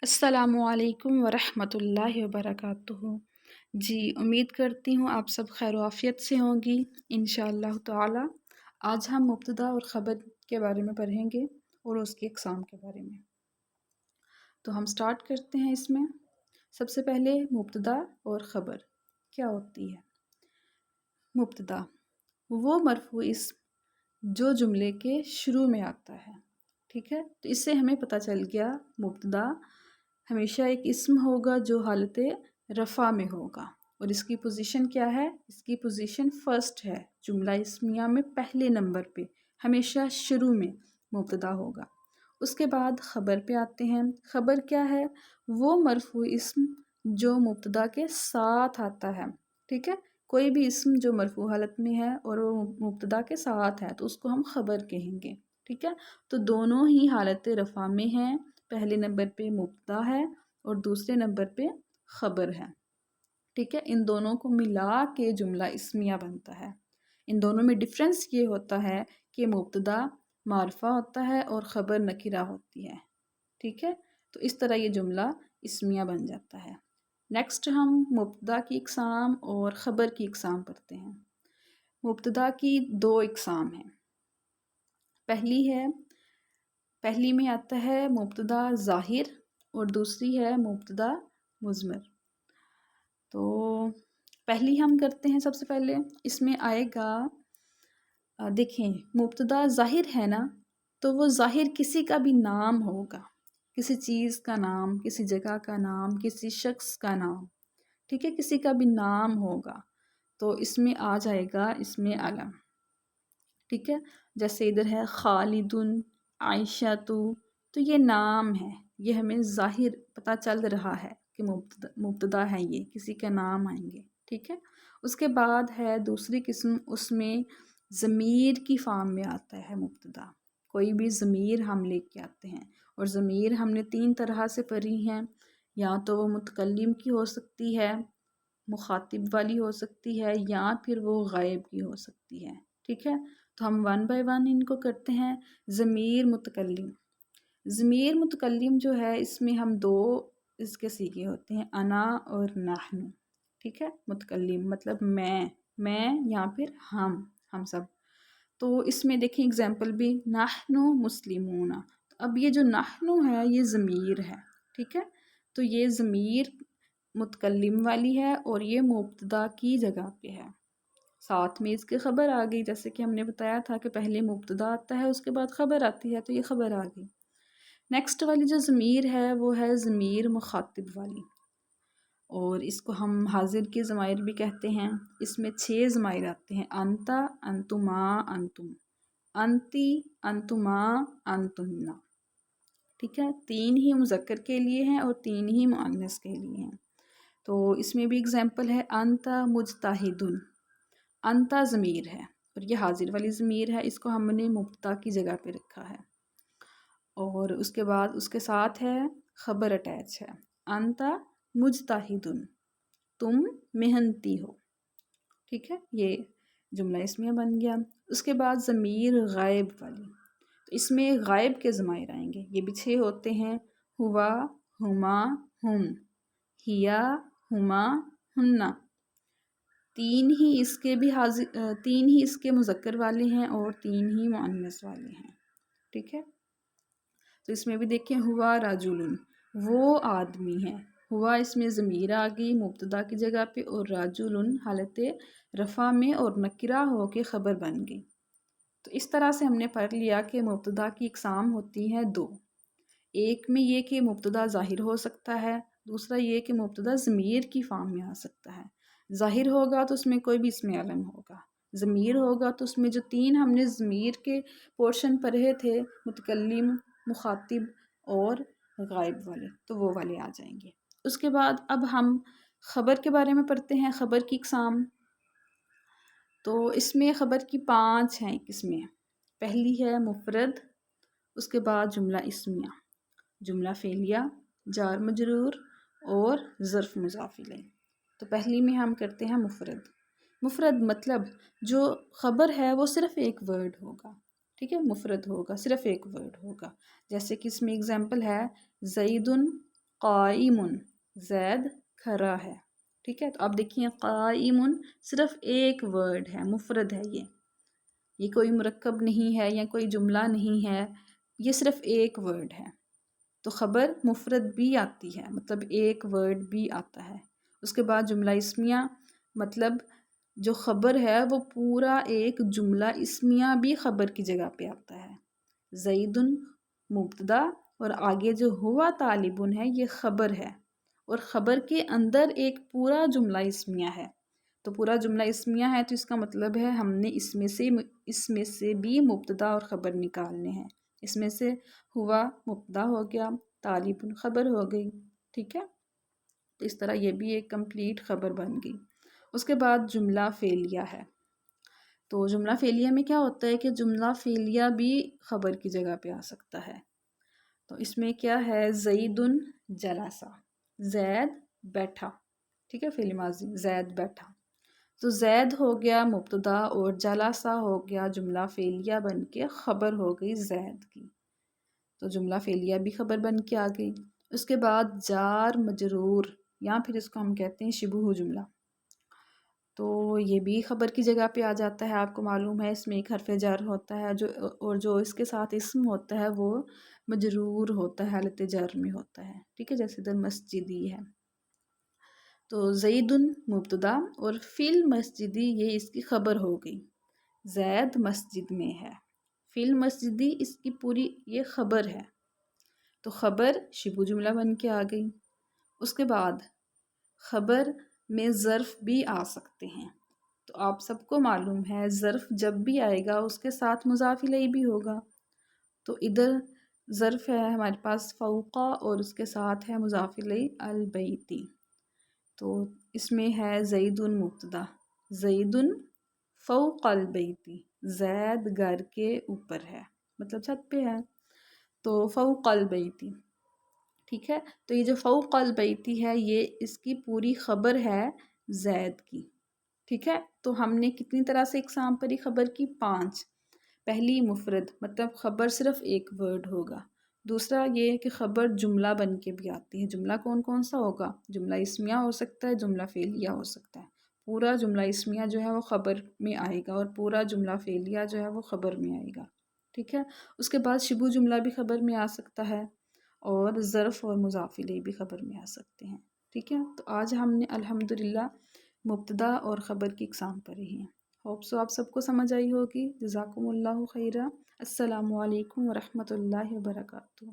السلام علیکم ورحمۃ اللہ وبرکاتہ۔ جی امید کرتی ہوں آپ سب خیر و عافیت سے ہوں گی انشاءاللہ تعالی۔ آج ہم مبتدا اور خبر کے بارے میں پڑھیں گے اور اس کی اقسام کے بارے میں۔ تو ہم سٹارٹ کرتے ہیں اس میں۔ سب سے پہلے مبتدا اور خبر کیا ہوتی ہے؟ مبتدا وہ مرفوع اسم جو جملے کے شروع میں آتا ہے، ٹھیک ہے؟ تو اس سے ہمیں پتہ چل گیا مبتدا ہمیشہ ایک اسم ہوگا جو حالت رفع میں ہوگا، اور اس کی پوزیشن کیا ہے؟ اس کی پوزیشن فرسٹ ہے۔ جملہ اسمیہ میں پہلے نمبر پہ ہمیشہ شروع میں مبتدا ہوگا۔ اس کے بعد خبر پہ آتے ہیں۔ خبر کیا ہے؟ وہ مرفوع اسم جو مبتدا کے ساتھ آتا ہے، ٹھیک ہے؟ کوئی بھی اسم جو مرفوع حالت میں ہے اور وہ مبتدا کے ساتھ ہے تو اس کو ہم خبر کہیں گے، ٹھیک ہے؟ تو دونوں ہی حالت رفع میں ہیں، پہلے نمبر پہ مبتدا ہے اور دوسرے نمبر پہ خبر ہے، ٹھیک ہے؟ ان دونوں کو ملا کے جملہ اسمیہ بنتا ہے۔ ان دونوں میں ڈفرینس یہ ہوتا ہے کہ مبتدا معرفہ ہوتا ہے اور خبر نکرہ ہوتی ہے، ٹھیک ہے؟ تو اس طرح یہ جملہ اسمیہ بن جاتا ہے۔ نیکسٹ ہم مبتدا کی اقسام اور خبر کی اقسام پڑھتے ہیں۔ مبتدا کی دو اقسام ہیں۔ پہلی میں آتا ہے مبتدا ظاہر اور دوسری ہے مبتدا مضمر۔ تو پہلی ہم کرتے ہیں سب سے پہلے۔ اس میں آئے گا، دیکھیں مبتدا ظاہر ہے نا، تو وہ ظاہر کسی کا بھی نام ہوگا، کسی چیز کا نام، کسی جگہ کا نام، کسی شخص کا نام، ٹھیک ہے؟ کسی کا بھی نام ہوگا تو اس میں آ جائے گا اس میں علم، ٹھیک ہے؟ جیسے ادھر ہے خالد، عائشہ، تو یہ نام ہے، یہ ہمیں ظاہر پتہ چل رہا ہے کہ مبتدا ہے، یہ کسی کا نام آئیں گے، ٹھیک ہے؟ اس کے بعد ہے دوسری قسم، اس میں ضمیر کی فارم میں آتا ہے مبتدا۔ کوئی بھی ضمیر ہم لے کے آتے ہیں، اور ضمیر ہم نے تین طرح سے پڑھی ہیں، یا تو وہ متکلم کی ہو سکتی ہے، مخاطب والی ہو سکتی ہے، یا پھر وہ غائب کی ہو سکتی ہے، ٹھیک ہے؟ تو ہم ون بائی ون ان کو کرتے ہیں۔ ضمیر متکلم، ضمیر متکلم جو ہے اس میں ہم دو اس کے صیغے ہوتے ہیں، انا اور نحن، ٹھیک ہے؟ متکلم مطلب میں یا پھر ہم سب۔ تو اس میں دیکھیں اگزامپل بھی، نحن مسلمون، تو اب یہ جو نحن ہے یہ ضمیر ہے، ٹھیک ہے؟ تو یہ ضمیر متکلم والی ہے اور یہ مبتدا کی جگہ پہ ہے، ساتھ میں اس کی خبر آ گئی، جیسے کہ ہم نے بتایا تھا کہ پہلے مبتدا آتا ہے اس کے بعد خبر آتی ہے، تو یہ خبر آ گئی۔ نیکسٹ والی جو ضمیر ہے وہ ہے ضمیر مخاطب والی، اور اس کو ہم حاضر کے ضمائر بھی کہتے ہیں۔ اس میں 6 ضمائر آتے ہیں، انتا، انتما، انتم، انتی، انتما، انتن، ٹھیک ہے؟ 3 ہی مذکر کے لیے ہیں اور 3 ہی مؤنث کے لیے ہیں۔ تو اس میں بھی اگزامپل ہے، انتا مجتہدن، انتا ضمیر ہے اور یہ حاضر والی ضمیر ہے، اس کو ہم نے مبتدا کی جگہ پہ رکھا ہے، اور اس کے بعد اس کے ساتھ ہے خبر اٹیچ ہے، انتا مجتہدن، تم محنتی ہو، ٹھیک ہے؟ یہ جملہ اسمیہ بن گیا۔ اس کے بعد ضمیر غائب والی، تو اس میں غائب کے ضمائر آئیں گے، یہ بھی 6 ہوتے ہیں، ہوا، ہما، ہم، ہیا، ہما، ہننا، 3 ہی اس کے بھی حاضر، 3 ہی اس کے مذکر والے ہیں اور 3 ہی مؤنث والے ہیں، ٹھیک ہے؟ تو اس میں بھی دیکھیں، ہوا رجل، وہ آدمی ہے، ہوا اس میں ضمیر آ گئی مبتدا کی جگہ پہ، اور رجل حالت رفع میں اور نکرہ ہو کے خبر بن گئی۔ تو اس طرح سے ہم نے پڑھ لیا کہ مبتدا کی اقسام ہوتی ہیں 2، ایک میں یہ کہ مبتدا ظاہر ہو سکتا ہے، دوسرا یہ کہ مبتدا ضمیر کی فارم میں آ سکتا ہے۔ ظاہر ہوگا تو اس میں کوئی بھی اسم علم ہوگا، ضمیر ہوگا تو اس میں جو 3 ہم نے ضمیر کے پورشن پڑھے تھے، متکلم، مخاطب اور غائب والے، تو وہ والے آ جائیں گے۔ اس کے بعد اب ہم خبر کے بارے میں پڑھتے ہیں، خبر کی اقسام۔ تو اس میں خبر کی 5 ہیں قسمیں۔ پہلی ہے مفرد، اس کے بعد جملہ اسمیہ، جملہ فعلیہ، جار مجرور اور ظرف مضاف الیہ۔ تو پہلی میں ہم کرتے ہیں مفرد۔ مفرد مطلب جو خبر ہے وہ صرف ایک ورڈ ہوگا، ٹھیک ہے؟ مفرد ہوگا، صرف ایک ورڈ ہوگا، جیسے کہ اس میں اگزامپل ہے، زیدن قائمن، زید کھڑا ہے، ٹھیک ہے. تو آپ دیکھیے قائمن صرف ایک ورڈ ہے، مفرد ہے یہ کوئی مرکب نہیں ہے یا کوئی جملہ نہیں ہے، یہ صرف ایک ورڈ ہے. تو خبر مفرد بھی آتی ہے، مطلب ایک ورڈ بھی آتا ہے. اس کے بعد جملہ اسمیہ، مطلب جو خبر ہے وہ پورا ایک جملہ اسمیہ بھی خبر کی جگہ پہ آتا ہے. زیدن مبتدا اور آگے جو ہوا طالبن ہے یہ خبر ہے، اور خبر کے اندر ایک پورا جملہ اسمیہ ہے. تو پورا جملہ اسمیہ ہے تو اس کا مطلب ہے ہم نے اس میں سے بھی مبتدا اور خبر نکالنے ہیں. اس میں سے ہوا مبتدا ہو گیا، طالبن خبر ہو گئی، ٹھیک ہے. تو اس طرح یہ بھی ایک کمپلیٹ خبر بن گئی. اس کے بعد جملہ فعلیہ ہے. تو جملہ فعلیہ میں کیا ہوتا ہے کہ جملہ فعلیہ بھی خبر کی جگہ پہ آ سکتا ہے. تو اس میں کیا ہے، زیدن جلسہ، زید بیٹھا، ٹھیک ہے، فعل ماضی زید بیٹھا. تو زید ہو گیا مبتدا اور جلسہ ہو گیا جملہ فعلیہ بن کے خبر ہو گئی زید کی. تو جملہ فعلیہ بھی خبر بن کے آ گئی. اس کے بعد جار مجرور، یا پھر اس کو ہم کہتے ہیں شبہ جملہ. تو یہ بھی خبر کی جگہ پہ آ جاتا ہے. آپ کو معلوم ہے اس میں ایک حرف جر ہوتا ہے اور جو اس کے ساتھ اسم ہوتا ہے وہ مجرور ہوتا ہے، حالت جر میں ہوتا ہے، ٹھیک ہے، جیسے در مسجدی ہے. تو زیدن مبتدا اور فی المسجدی یہ اس کی خبر ہو گئی، زید مسجد میں ہے. فی المسجدی اس کی پوری یہ خبر ہے. تو خبر شبہ جملہ بن کے آ گئی. اس کے بعد خبر میں ظرف بھی آ سکتے ہیں. تو آپ سب کو معلوم ہے ظرف جب بھی آئے گا اس کے ساتھ مضاف الیہ بھی ہوگا. تو ادھر ظرف ہے ہمارے پاس فوقا اور اس کے ساتھ ہے مضاف الیہ البیتی. تو اس میں ہے زیدن مبتدا، زیدن فوق البیتی، زید گھر کے اوپر ہے، مطلب چھت پہ ہے. تو فوق البیتی، ٹھیک ہے. تو یہ جو فوق البیتی ہے یہ اس کی پوری خبر ہے زید کی، ٹھیک ہے. تو ہم نے کتنی طرح سے اقسام پڑھی خبر کی؟ 5. پہلی مفرد، مطلب خبر صرف ایک ورڈ ہوگا. دوسرا یہ کہ خبر جملہ بن کے بھی آتی ہے. جملہ کون کون سا ہوگا؟ جملہ اسمیہ ہو سکتا ہے، جملہ فعلیہ ہو سکتا ہے. پورا جملہ اسمیہ جو ہے وہ خبر میں آئے گا اور پورا جملہ فعلیہ جو ہے وہ خبر میں آئے گا، ٹھیک ہے. اس کے بعد شبہ جملہ بھی خبر میں آ سکتا ہے اور ظرف اور مضاف الیہ بھی خبر میں آ سکتے ہیں، ٹھیک ہے. تو آج ہم نے الحمدللہ مبتدا اور خبر کی اقسام پڑھی ہیں. ہوپ سو آپ سب کو سمجھ آئی ہوگی. جزاکم اللہ خیرہ. السلام علیکم ورحمۃ اللہ وبرکاتہ.